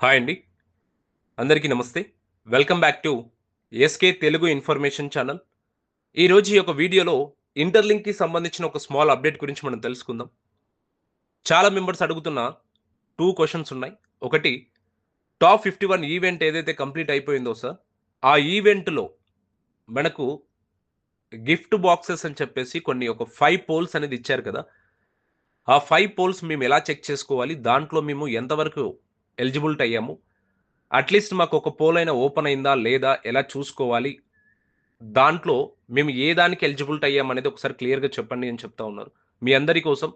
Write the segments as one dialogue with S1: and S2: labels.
S1: Hi అండి. అందరికీ నమస్తే. Welcome back to SK Telugu information channel. ఈరోజు ఈ యొక్క వీడియోలో ఇంటర్‌లింక్‌కి సంబంధించిన ఒక స్మాల్ అప్డేట్ గురించి మనం తెలుసుకుందాం. చాలా మెంబర్స్ అడుగుతున్న 2 క్వెషన్స్ ఉన్నాయి. ఒకటి టాప్ 51 ఈవెంట్ ఏదైతే కంప్లీట్ అయిపోయిందో సార్, ఆ ఈవెంట్‌లో మనకు గిఫ్ట్ బాక్సెస్ అని చెప్పేసి కొన్ని ఒక 5 పోల్స్ అనేది ఇచ్చారు కదా! ఆ 5 పోల్స్ మేము ఎలా చెక్ చేసుకోవాలి? దాంట్లో మేము ఎంతవరకు ఎలిజిబిలిటీ అయ్యాము? అట్‌లీస్ట్ మాకొక పోల్ అయినా ఓపెన్ అయిందా? లేదా? ఎలా చూసుకోవాలి? దాంట్లో మేము ఏ దానికి ఎలిజిబిలిటీ అయ్యామనేది ఒకసారి క్లియర్‌గా చెప్పండి అని చెప్తా ఉన్నారు. మీ అందరి కోసం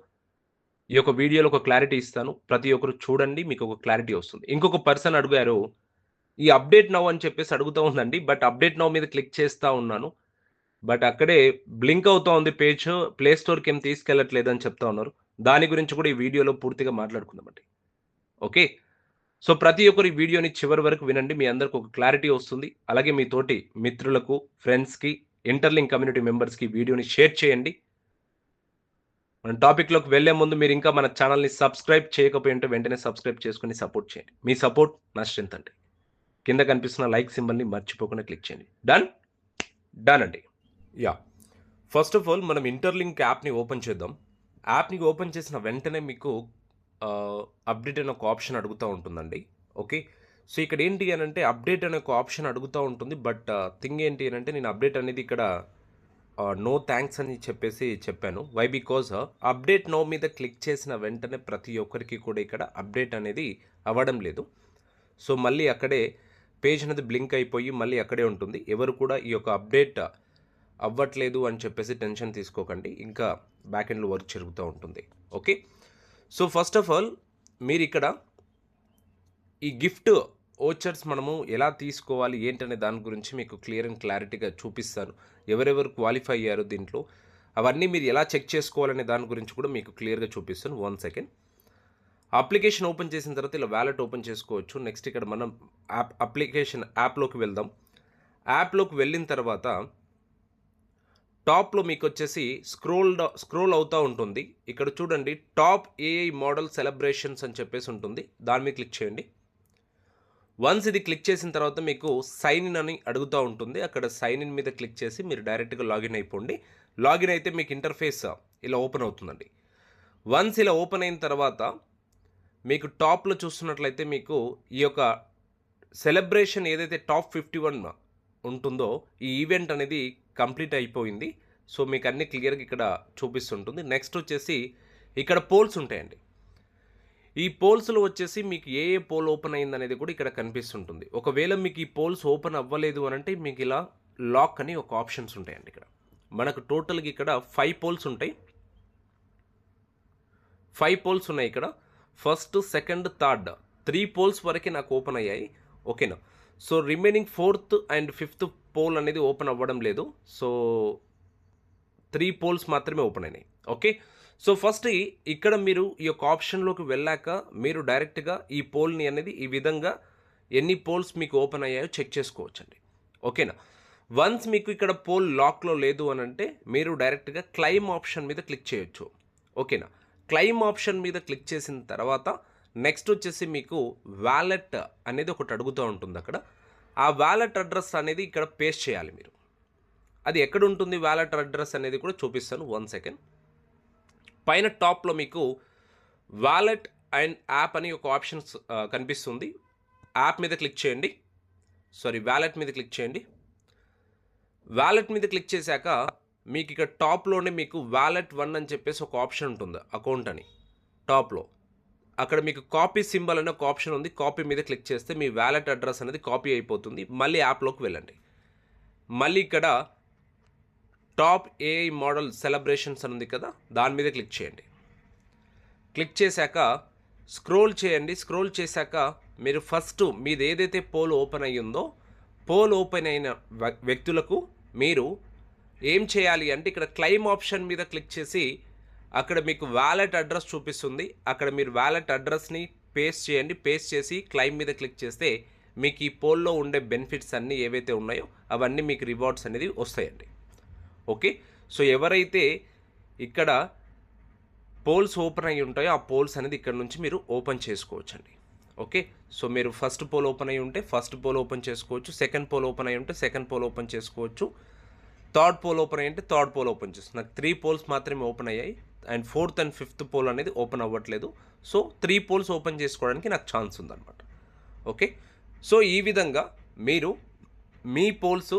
S1: ఈ యొక్క వీడియోలో ఒక క్లారిటీ ఇస్తాను. ప్రతి ఒక్కరు చూడండి. మీకొక క్లారిటీ వస్తుంది. ఇంకొక పర్సన్ అడిగారు. ఈ అప్డేట్ నౌ అని చెప్పేసి అడుగుతా ఉందండి. బట్ అప్డేట్ నౌ మీద క్లిక్ చేస్తా ఉన్నాను. బట్ అక్కడే బ్లింక్ అవుతా ఉంది పేజ్. ప్లే స్టోర్‌కేం తీసుకెళ్ళట్లేదని చెప్తా ఉన్నారు. దాని గురించి కూడా ఈ వీడియోలో పూర్తిగా మాట్లాడుకుందామండి. ఓకే. సో, ప్రతి ఒక్కరు ఈ వీడియోని చివరి వరకు వినండి. మీ అందరికి ఒక క్లారిటీ వస్తుంది. అలాగే మీ తోటి మిత్రులకు, ఫ్రెండ్స్‌కి, ఇంటర్‌లింక్ కమ్యూనిటీ మెంబర్స్‌కి ఈ వీడియోని షేర్ చేయండి. మనం టాపిక్‌లోకి వెళ్ళే ముందు మీరింకా మన ఛానెల్‌ని సబ్స్క్రైబ్ చేయకపోయుంటే వెంటనే సబ్స్క్రైబ్ చేసుకొని సపోర్ట్ చేయండి. మీ సపోర్ట్ నా స్ట్రెంత్ అండి. కింద కనిపిస్తున్న లైక్ సింబల్‌ని మర్చిపోకుండా క్లిక్ చేయండి. డన్? డన్ అండి. యాహ్! ఫస్ట్ ఆఫ్ ఆల్ మనం ఇంటర్‌లింక్ యాప్‌ని ఓపెన్ చేద్దాం. యాప్‌ని ఓపెన్ చేసిన వెంటనే మీకు అప్డేట్ అనే ఒక ఆప్షన్ అడుగుతా ఉంటుందండి. ఓకే. సో, ఇక్కడ ఏంటి అనంటే అప్డేట్ అనే ఒక ఆప్షన్ అడుగుతా ఉంటుంది. బట్ థింగ్ ఏంటి అనంటే నేను అప్డేట్ అనేది ఇక్కడ నో థాంక్స్ అని చెప్పేసి చెప్పాను. వై? బికాజ్ అప్డేట్ నో మీద క్లిక్ చేసిన వెంటనే ప్రతి ఒక్కరికి కూడా ఇక్కడ అప్డేట్ అనేది అవ్వడం లేదు. సో, మళ్ళీ అక్కడే పేజ్ అనేది బ్లింక్ అయిపోయి మళ్ళీ అక్కడే ఉంటుంది. ఎవరు కూడా ఈ యొక్క అప్డేట్ అవ్వట్లేదు అని చెప్పేసి టెన్షన్ తీసుకోకండి. ఇంకా బ్యాక్ ఎండ్‌లో వర్క్ జరుగుతూ ఉంటుంది. Okay. So, first of all మీరిక్కడ ఈ గిఫ్ట్ వోచర్స్ మనము ఎలా తీసుకోవాలి ఏంటనే దాని గురించి మీకు క్లియర్ అండ్ క్లారిటీగా చూపిస్తాను. ఎవరెవరు క్వాలిఫై అయ్యారు దీంట్లో, అవన్నీ మీరు ఎలా చెక్ చేసుకోవాలనే దాని గురించి కూడా మీకు క్లియర్‌గా చూపిస్తాను. 1 సెకండ్. అప్లికేషన్ ఓపెన్ చేసిన తర్వాత ఇలా వాలెట్ ఓపెన్ చేసుకోవచ్చు. నెక్స్ట్ ఇక్కడ మనం యాప్‌లోకి వెళ్దాం. యాప్‌లోకి వెళ్ళిన తర్వాత టాప్‌లో మీకొచ్చేసి స్క్రోల్ అవుతా ఉంటుంది. ఇక్కడ చూడండి టాప్ ఏఐ మోడల్ సెలబ్రేషన్స్ అని చెప్పేసి ఉంటుంది. దాని మీద క్లిక్ చేయండి. వన్స్ ఇది క్లిక్ చేసిన తర్వాత మీకు సైన్ ఇన్ అని అడుగుతూ ఉంటుంది. అక్కడ సైన్ ఇన్ మీద క్లిక్ చేసి మీరు డైరెక్ట్‌గా లాగిన్ అయిపోండి. లాగిన్ అయితే మీకు ఇంటర్ఫేస్ ఇలా ఓపెన్ అవుతుందండి. వన్స్ ఇలా ఓపెన్ అయిన తర్వాత మీకు టాప్‌లో చూస్తున్నట్లయితే మీకు ఈ యొక్క సెలబ్రేషన్ ఏదైతే టాప్ 51 ఉంటుందో ఈ ఈవెంట్ అనేది కంప్లీట్ అయిపోయింది. సో, మీకు అన్నీ క్లియర్‌గా ఇక్కడ చూపిస్తుంటుంది. నెక్స్ట్ వచ్చేసి ఇక్కడ పోల్స్ ఉంటాయండి. ఈ పోల్స్‌లో వచ్చేసి మీకు ఏ ఏ పోల్ ఓపెన్ అయిందనేది కూడా ఇక్కడ కనిపిస్తుంటుంది. ఒకవేళ మీకు ఈ పోల్స్ ఓపెన్ అవ్వలేదు అనంటే మీకు ఇలా లాక్ అని ఒక ఆప్షన్స్ ఉంటాయండి ఇక్కడ. మనకు టోటల్‌గా ఇక్కడ 5 పోల్స్ ఉంటాయి. 5 పోల్స్ ఉన్నాయి ఇక్కడ. ఫస్ట్, సెకండ్, థర్డ్ 3 పోల్స్ వరకే నాకు ఓపెన్ అయ్యాయి. ఓకేనా. So, remaining fourth and fifth poll అనేది ఓపెన్ అవ్వడం లేదు. సో, 3 పోల్స్ మాత్రమే ఓపెన్ అయినాయి. ఓకే. సో, ఫస్ట్ ఇక్కడ మీరు ఈ యొక్క ఆప్షన్‌లోకి వెళ్ళాక మీరు డైరెక్ట్‌గా ఈ పోల్‌ని అనేది ఈ విధంగా ఎన్ని పోల్స్ మీకు ఓపెన్ అయ్యాయో చెక్ చేసుకోవచ్చండి. ఓకేనా. వన్స్ మీకు ఇక్కడ పోల్ లాక్‌లో లేదు అనంటే మీరు డైరెక్ట్‌గా క్లెయిమ్ ఆప్షన్ మీద క్లిక్ చేయొచ్చు. ఓకేనా. క్లెయిమ్ ఆప్షన్ మీద క్లిక్ చేసిన తర్వాత నెక్స్ట్ వచ్చేసి మీకు వాలెట్ అనేది ఒకటి అడుగుతూ ఉంటుంది అక్కడ. ఆ వాలెట్ అడ్రెస్ అనేది ఇక్కడ పేస్ట్ చేయాలి మీరు. అది ఎక్కడుంటుంది వాలెట్ అడ్రెస్ అనేది కూడా చూపిస్తాను. 1 సెకండ్. పైన టాప్‌లో మీకు వాలెట్ అండ్ యాప్ అని ఒక ఆప్షన్స్ కనిపిస్తుంది. యాప్ మీద క్లిక్ చేయండి. వాలెట్ మీద క్లిక్ చేయండి. వాలెట్ మీద క్లిక్ చేశాక మీకు ఇక్కడ టాప్‌లోనే మీకు వాలెట్ 1 అని చెప్పేసి ఒక ఆప్షన్ ఉంటుంది. అకౌంట్ అని టాప్‌లో. అక్కడ మీకు కాపీ సింబల్ అనే ఒక ఆప్షన్ ఉంది. కాపీ మీద క్లిక్ చేస్తే మీ వాలెట్ అడ్రెస్ అనేది కాపీ అయిపోతుంది. మళ్ళీ యాప్‌లోకి వెళ్ళండి. మళ్ళీ ఇక్కడ టాప్ ఏఐ మోడల్ సెలబ్రేషన్స్ అని ఉంది కదా! దాని మీద క్లిక్ చేయండి. క్లిక్ చేశాక స్క్రోల్ చేయండి. స్క్రోల్ చేశాక మీరు ఫస్ట్ మీది ఏదైతే పోల్ ఓపెన్ అయ్యిందో పోల్ ఓపెన్ అయిన వ్యక్తులకు మీరు ఏం చేయాలి అంటే ఇక్కడ క్లెయిమ్ ఆప్షన్ మీద క్లిక్ చేసి అక్కడ మీకు వాలెట్ అడ్రస్ చూపిస్తుంది. అక్కడ మీరు వాలెట్ అడ్రస్‌ని పేస్ట్ చేయండి. పేస్ట్ చేసి క్లెయిమ్ మీద క్లిక్ చేస్తే మీకు ఈ పోల్‌లో ఉండే బెనిఫిట్స్ అన్నీ ఏవైతే ఉన్నాయో అవన్నీ మీకు రివార్డ్స్ అనేది వస్తాయండి. ఓకే. సో, ఎవరైతే ఇక్కడ పోల్స్ ఓపెన్ అయ్యి ఉంటాయో ఆ పోల్స్ అనేది ఇక్కడ నుంచి మీరు ఓపెన్ చేసుకోవచ్చండి. ఓకే. సో మీరు ఫస్ట్ పోల్ ఓపెన్ అయ్యి ఉంటే ఫస్ట్ పోల్ ఓపెన్ చేసుకోవచ్చు. సెకండ్ పోల్ ఓపెన్ అయ్యి ఉంటే సెకండ్ పోల్ ఓపెన్ చేసుకోవచ్చు. థర్డ్ పోల్ ఓపెన్ అయ్యి ఉంటే థర్డ్ పోల్ ఓపెన్ చేస్తుంది. నాకు 3 పోల్స్ మాత్రమే ఓపెన్ అయ్యాయి and fourth and fifth poll అనేది ఓపెన్ అవ్వట్లేదు. సో 3 పోల్స్ ఓపెన్ చేసుకోవడానికి నాకు ఛాన్స్ ఉందన్నమాట. ఓకే. సో ఈ విధంగా మీరు మీ పోల్స్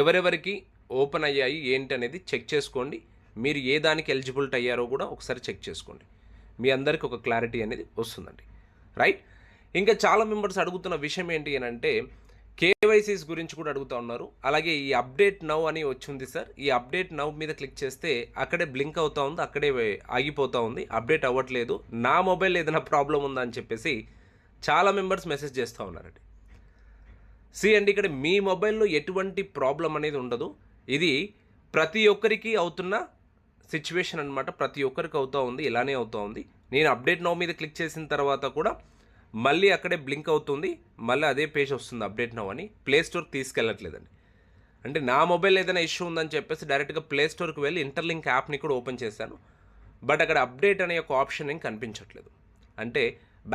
S1: ఎవరెవరికి ఓపెన్ అయ్యాయి ఏంటి అనేది చెక్ చేసుకోండి. మీరు ఏ దానికి ఎలిజిబిలిటీ అయ్యారో కూడా ఒకసారి చెక్ చేసుకోండి. మీ అందరికీ ఒక క్లారిటీ అనేది వస్తుందండి. రైట్. ఇంకా చాలా మెంబర్స్ అడుగుతున్న విషయం ఏంటి అని అంటే కేవైసీస్ గురించి కూడా అడుగుతూ ఉన్నారు. అలాగే ఈ అప్డేట్ నవ్ అని వచ్చింది సార్. ఈ అప్డేట్ నవ్ మీద క్లిక్ చేస్తే అక్కడే బ్లింక్ అవుతూ ఉంది, అక్కడే ఆగిపోతూ ఉంది, అప్డేట్ అవ్వట్లేదు, నా మొబైల్ ఏదైనా ప్రాబ్లం ఉందా అని చెప్పేసి చాలా మెంబర్స్ మెసేజ్ చేస్తూ ఉన్నారండి. అండి ఇక్కడ మీ మొబైల్లో ఎటువంటి ప్రాబ్లం అనేది ఉండదు. ఇది ప్రతి ఒక్కరికి అవుతున్న సిచ్యువేషన్ అనమాట. ప్రతి ఒక్కరికి అవుతూ ఉంది, ఇలానే అవుతూ ఉంది. నేను అప్డేట్ నవ్ మీద క్లిక్ చేసిన తర్వాత కూడా మళ్ళీ అక్కడే బ్లింక్ అవుతుంది, మళ్ళీ అదే పేజ్ వస్తుంది అప్డేట్ నవ్ అని. ప్లే స్టోర్కి తీసుకెళ్ళట్లేదండి. అంటే నా మొబైల్ ఏదైనా ఇష్యూ ఉందని చెప్పేసి డైరెక్ట్గా ప్లే స్టోర్కి వెళ్ళి ఇంటర్లింక్ యాప్ని కూడా ఓపెన్ చేశాను. బట్ అక్కడ అప్డేట్ అనే ఒక ఆప్షన్ ఏం కనిపించట్లేదు. అంటే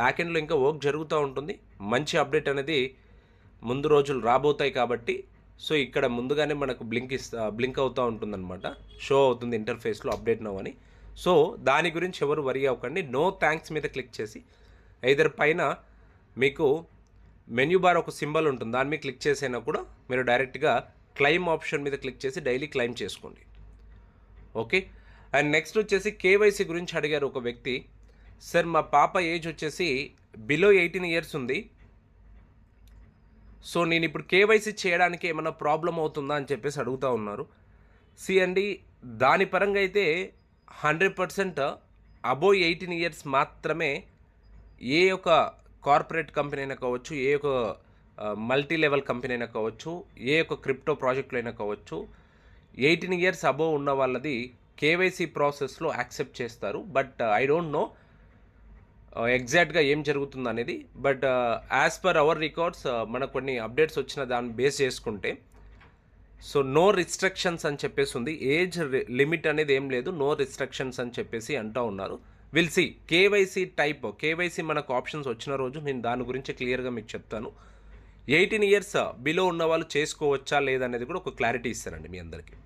S1: బ్యాక్ ఎండ్లో ఇంకా వర్క్ జరుగుతూ ఉంటుంది. మంచి అప్డేట్ అనేది ముందు రోజులు రాబోతాయి కాబట్టి సో ఇక్కడ ముందుగానే మనకు బ్లింక్ అవుతూ ఉంటుందన్నమాట. షో అవుతుంది ఇంటర్ఫేస్లో అప్డేట్ నవ్ అని. సో దాని గురించి ఎవరు వరీ అవ్వకండి. నో థ్యాంక్స్ మీద క్లిక్ చేసి ఐదర్ పైన మీకు మెన్యూ బార్ ఒక సింబల్ ఉంటుంది, దాని మీద క్లిక్ చేసైనా కూడా మీరు డైరెక్ట్గా క్లెయిమ్ ఆప్షన్ మీద క్లిక్ చేసి డైలీ క్లెయిమ్ చేసుకోండి. ఓకే. అండ్ నెక్స్ట్ వచ్చేసి కేవైసీ గురించి అడిగారు ఒక వ్యక్తి. సార్ మా పాప ఏజ్ వచ్చేసి బిలో 18 ఇయర్స్ ఉంది. సో నేను ఇప్పుడు కేవైసీ చేయడానికి ఏమైనా ప్రాబ్లం అవుతుందా అని చెప్పేసి అడుగుతూ ఉన్నారు. అండి దాని పరంగా అయితే 100% అబోవ్ 18 ఇయర్స్ మాత్రమే ఏ ఒక కార్పొరేట్ కంపెనీ అయినా కావచ్చు, ఏ ఒక మల్టీ లెవెల్ కంపెనీ అయినా కావచ్చు, ఏ ఒక క్రిప్టో ప్రాజెక్టులు అయినా కావచ్చు, 18 ఇయర్స్ అబోవ్ ఉన్న వాళ్ళది కేవైసీ ప్రాసెస్లో యాక్సెప్ట్ చేస్తారు. బట్ ఐ డోంట్ నో ఎగ్జాక్ట్గా ఏం జరుగుతుంది అనేది. But as per our records మనకు కొన్ని అప్డేట్స్ వచ్చిన దాన్ని బేస్ చేసుకుంటే సో నో రిస్ట్రిక్షన్స్ అని చెప్పేసి ఉంది. ఏజ్ లిమిట్ అనేది ఏం లేదు, నో రిస్ట్రిక్షన్స్ అని చెప్పేసి అంటూ ఉన్నారు. Will see KYC type, KYC మనకు ఆప్షన్స్ వచ్చిన రోజు నేను దాని గురించి క్లియర్గా మీకు చెప్తాను. 18 ఇయర్స్ బిలో ఉన్న వాళ్ళు చేసుకోవచ్చా లేదనేది కూడా ఒక క్లారిటీ ఇస్తానండి మీ అందరికీ.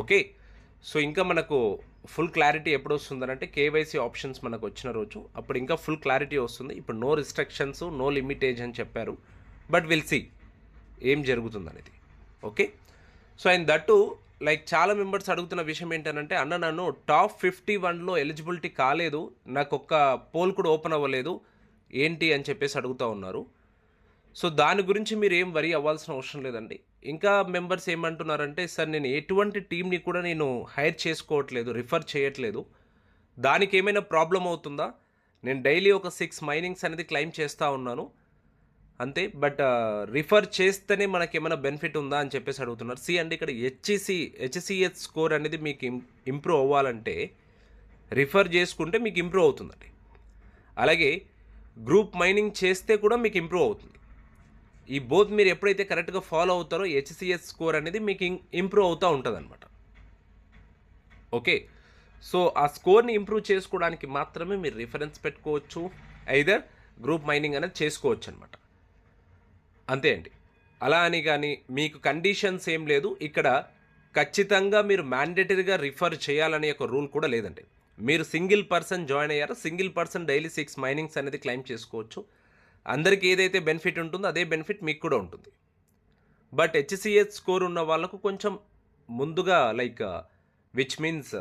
S1: ఓకే. సో ఇంకా మనకు ఫుల్ క్లారిటీ ఎప్పుడు వస్తుందనంటే కేవైసీ ఆప్షన్స్ మనకు వచ్చిన రోజు అప్పుడు ఇంకా ఫుల్ క్లారిటీ వస్తుంది. ఇప్పుడు no restrictions, no limit age అని చెప్పారు. బట్ విల్ సి ఏం జరుగుతుందనేది. Okay. So and that like చాలా మెంబర్స్ అడుగుతున్న విషయం ఏంటంటే అన్న నన్ను టాప్ 51లో ఎలిజిబిలిటీ కాలేదు, నాకు ఒక్క పోల్ కూడా ఓపెన్ అవ్వలేదు ఏంటి అని చెప్పేసి అడుగుతూ ఉన్నారు. సో దాని గురించి మీరు ఏం వరీ అవ్వాల్సిన అవసరం లేదండి. ఇంకా మెంబర్స్ ఏమంటున్నారంటే సార్ నేను ఎటువంటి టీంని కూడా నేను హైర్ చేసుకోవట్లేదు, రిఫర్ చేయట్లేదు, దానికి ఏమైనా ప్రాబ్లం అవుతుందా? నేను డైలీ ఒక 6 మైనింగ్స్ అనేది క్లెయిమ్ చేస్తూ ఉన్నాను అంతే, బట్ రిఫర్ చేస్తేనే మనకి ఏమైనా బెనిఫిట్ ఉందా అని చెప్పేసి అడుగుతున్నారు. అండి ఇక్కడ హెచ్సిఎస్ స్కోర్ అనేది మీకు ఇంప్రూవ్ అవ్వాలంటే రిఫర్ చేసుకుంటే మీకు ఇంప్రూవ్ అవుతుందండి. అలాగే గ్రూప్ మైనింగ్ చేస్తే కూడా మీకు ఇంప్రూవ్ అవుతుంది. ఈ బోత్ మీరు ఎప్పుడైతే కరెక్ట్గా ఫాలో అవుతారో హెచ్సిఎస్ స్కోర్ అనేది మీకు ఇంప్రూవ్ అవుతూ ఉంటుంది అనమాట. ఓకే. సో ఆ స్కోర్ని ఇంప్రూవ్ చేసుకోవడానికి మాత్రమే మీరు రిఫరెన్స్ పెట్టుకోవచ్చు, ఐదర్ గ్రూప్ మైనింగ్ అనేది చేసుకోవచ్చు అనమాట. అంతే అండి. అలా అని కానీ మీకు కండిషన్స్ ఏం లేదు. ఇక్కడ ఖచ్చితంగా మీరు మ్యాండేటరీగా రిఫర్ చేయాలనే ఒక రూల్ కూడా లేదండి. మీరు సింగిల్ పర్సన్ జాయిన్ అయ్యారో సింగిల్ పర్సన్ డైలీ 6 మైనింగ్స్ అనేది క్లెయిమ్ చేసుకోవచ్చు. అందరికీ ఏదైతే బెనిఫిట్ ఉంటుందో అదే బెనిఫిట్ మీకు కూడా ఉంటుంది. బట్ హెచ్సిఎస్ స్కోర్ ఉన్న వాళ్ళకు కొంచెం ముందుగా like which means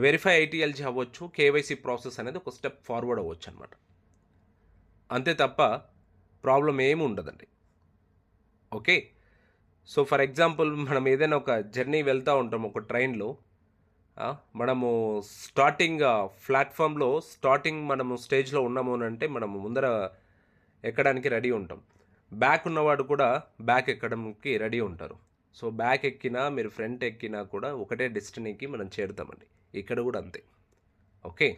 S1: verify ITLG అవ్వచ్చు, కేవైసీ ప్రాసెస్ అనేది ఒక స్టెప్ ఫార్వర్డ్ అవ్వచ్చు అనమాట. అంతే తప్ప ప్రాబ్లం ఏమి ఉండదండి. ఓకే. సో ఫర్ ఎగ్జాంపుల్ మనం ఏదైనా ఒక జర్నీ వెళ్తూ ఉంటాం ఒక ట్రైన్లో, మనము స్టార్టింగ్ ప్లాట్ఫామ్లో మనము స్టేజ్లో ఉన్నాము అని అంటే మనము ముందర ఎక్కడానికి రెడీ ఉంటాం. బ్యాక్ ఉన్నవాడు కూడా బ్యాక్ ఎక్కడానికి రెడీ ఉంటారు. సో బ్యాక్ ఎక్కినా మీరు ఫ్రంట్ ఎక్కినా కూడా ఒకటే డెస్టినీకి మనం చేరుతామండి. ఇక్కడ కూడా అంతే. ఓకే.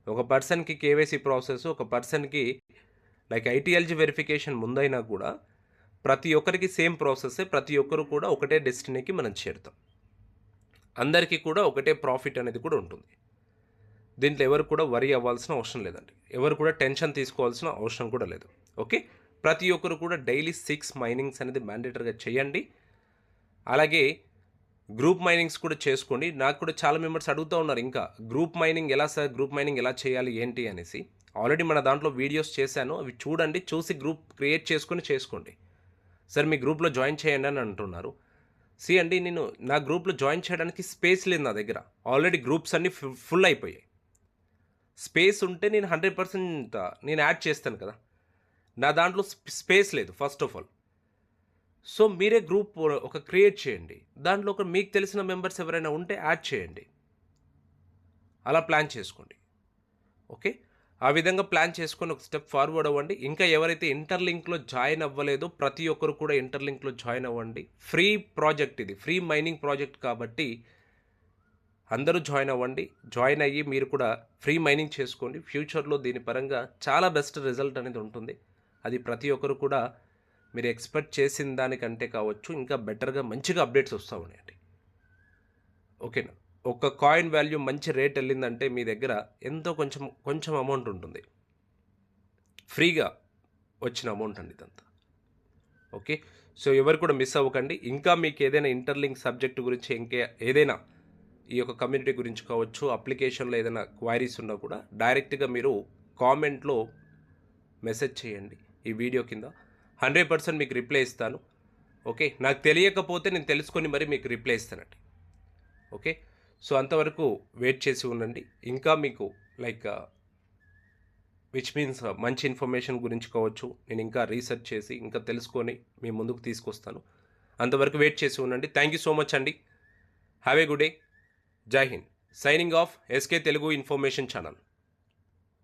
S1: ఒక పర్సన్కి కేవైసీ ప్రాసెస్, ఒక పర్సన్కి లైక్ ఐటీఎల్జీ వెరిఫికేషన్ ముందైనా కూడా ప్రతి ఒక్కరికి సేమ్ ప్రాసెస్సే, ప్రతి ఒక్కరు కూడా ఒకటే డెస్టినీకి మనం చేరుతాం. అందరికీ కూడా ఒకటే ప్రాఫిట్ అనేది కూడా ఉంటుంది. దీంట్లో ఎవరు కూడా వరీ అవ్వాల్సిన అవసరం లేదండి. ఎవరు కూడా టెన్షన్ తీసుకోవాల్సిన అవసరం కూడా లేదు. ఓకే, ప్రతి ఒక్కరు కూడా డైలీ 6 మైనింగ్స్ అనేది మ్యాండేటరీగా చేయండి. అలాగే గ్రూప్ మైనింగ్స్ కూడా చేసుకోండి. నాకు కూడా చాలా మెంబర్స్ అడుగుతూ ఉన్నారు, ఇంకా గ్రూప్ మైనింగ్ ఎలా సార్, గ్రూప్ మైనింగ్ ఎలా చేయాలి ఏంటి అనేసి. ఆల్రెడీ మన దాంట్లో వీడియోస్ చేశాను, అవి చూడండి, చూసి గ్రూప్ క్రియేట్ చేసుకొని చేసుకోండి. సార్ మీ గ్రూప్లో జాయిన్ చేయండి అని అంటున్నారు. అండి, నేను నా గ్రూప్లో జాయిన్ చేయడానికి స్పేస్ లేదు నా దగ్గర. ఆల్రెడీ గ్రూప్స్ అన్నీ ఫుల్ అయిపోయాయి. స్పేస్ ఉంటే నేను 100% నేను యాడ్ చేస్తాను కదా. నా దాంట్లో స్పేస్ లేదు ఫస్ట్ ఆఫ్ ఆల్. సో మీరే గ్రూప్ ఒక క్రియేట్ చేయండి. దాంట్లో ఒక మీకు తెలిసిన మెంబర్స్ ఎవరైనా ఉంటే యాడ్ చేయండి. అలా ప్లాన్ చేసుకోండి. ఓకే, ఆ విధంగా ప్లాన్ చేసుకొని ఒక స్టెప్ ఫార్వర్డ్ అవ్వండి. ఇంకా ఎవరైతే ఇంటర్లింక్లో జాయిన్ అవ్వలేదో ప్రతి ఒక్కరు కూడా ఇంటర్లింక్లో జాయిన్ అవ్వండి. ఫ్రీ ప్రాజెక్ట్, ఇది ఫ్రీ మైనింగ్ ప్రాజెక్ట్ కాబట్టి అందరూ జాయిన్ అవ్వండి. జాయిన్ అయ్యి మీరు కూడా ఫ్రీ మైనింగ్ చేసుకోండి. ఫ్యూచర్లో దీని పరంగా చాలా బెస్ట్ రిజల్ట్ అనేది ఉంటుంది. అది ప్రతి ఒక్కరు కూడా మీరు ఎక్స్పెక్ట్ చేసిన దానికంటే కావచ్చు, ఇంకా బెటర్గా మంచిగా అప్డేట్స్ వస్తూ ఉన్నాయండి. ఓకేనా, ఒక కాయిన్ వాల్యూ మంచి రేట్ వెళ్ళిందంటే మీ దగ్గర ఎంతో కొంచెం అమౌంట్ ఉంటుంది, ఫ్రీగా వచ్చిన అమౌంట్ అండి ఇదంతా. ఓకే, సో ఎవరు కూడా మిస్ అవ్వకండి. ఇంకా మీకు ఏదైనా ఇంటర్లింక్ సబ్జెక్ట్ గురించి, ఇంకా ఏదైనా ఈ యొక్క కమ్యూనిటీ గురించి కావచ్చు, అప్లికేషన్లో ఏదైనా క్వైరీస్ ఉన్నా కూడా డైరెక్ట్గా మీరు కామెంట్లో మెసేజ్ చేయండి ఈ వీడియో కింద. 100% మీకు రిప్లై ఇస్తాను. ఓకే, నాకు తెలియకపోతే నేను తెలుసుకొని మరి మీకు రిప్లై ఇస్తానండి. ఓకే, సో అంతవరకు వెయిట్ చేసి ఉండండి. ఇంకా మీకు విచ్ మీన్స్ మంచి ఇన్ఫర్మేషన్ గురించి కావచ్చు, నేను ఇంకా రీసెర్చ్ చేసి ఇంకా తెలుసుకొని మీ ముందుకు తీసుకొస్తాను. అంతవరకు వెయిట్ చేసి ఉండండి. థ్యాంక్ యూ సో మచ్ అండి. Have a good day. జై హింద్. Signing off SK Telugu information channel.